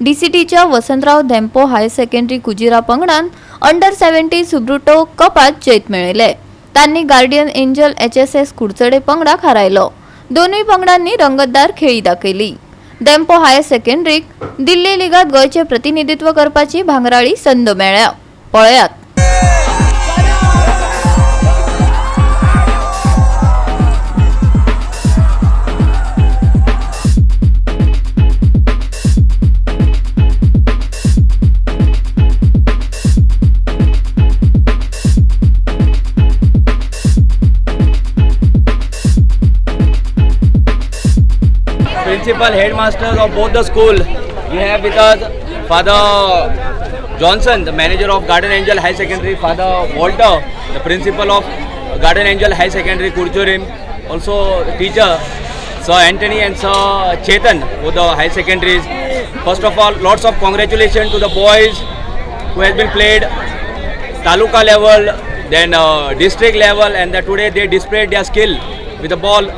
डीसीटीच्या Vasantrao Dempo higher secondary Kujira पंगडान under-17 सुब्रुटो कपात जैत मेळयले। तांणी गार्डियन एंजल HSS कुडचडे पंगडाक हारायलो। दोनूय पंगडांनी रंगतदार खेळी दाखयली। धेंपो हायर सेकंडरीक दिल्ली लीगात गोंयचे प्रतिनिधित्व करपाची भांगराळी संद मेळ्ळ्या। पळयात। Principal headmasters of both the school. We have with us Father Johnson, the manager of Garden Angel High Secondary, Father Walter, the principal of Garden Angel High Secondary Kurchurim, also teacher Sir Anthony and Sir Chetan for the high secondaries. First of all, lots of congratulations to the boys who has been played taluka level, then district level, and that today they displayed their skill with the ball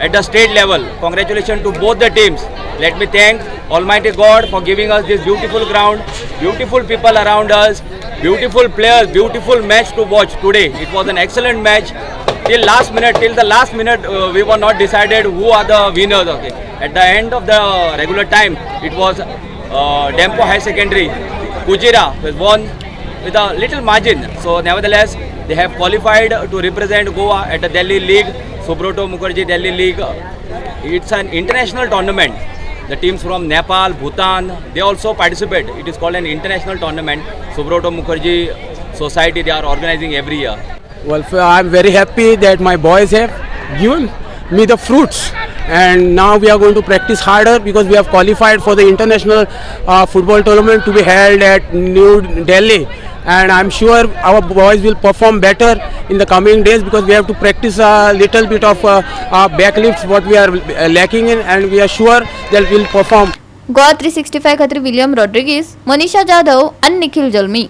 at the state level. Congratulations to both the teams. Let me thank Almighty God for giving us this beautiful ground, beautiful people around us, beautiful players, beautiful match to watch today. It was an excellent match. Till the last minute, we were not decided who are the winners. Okay. At the end of the regular time, it was Dhempo High Secondary Kujira was won with a little margin. So nevertheless, they have qualified to represent Goa at the Delhi League. Suproto Mukherjee Delhi League. It's an international tournament. The teams from Nepal, Bhutan, they also participate. It is called an international tournament. Suproto Mukherjee Society, they are organizing every year. Well, I'm very happy that my boys have given me the fruits, and now we are going to practice harder because we have qualified for the international football tournament to be held at New Delhi. And I'm sure our boys will perform better in the coming days because we have to practice a little bit of backlifts what we are lacking in, and we are sure that we'll perform. GOA365 खातीर William Rodrigues, Manisha Jadhav आणि निखिल जल्मी।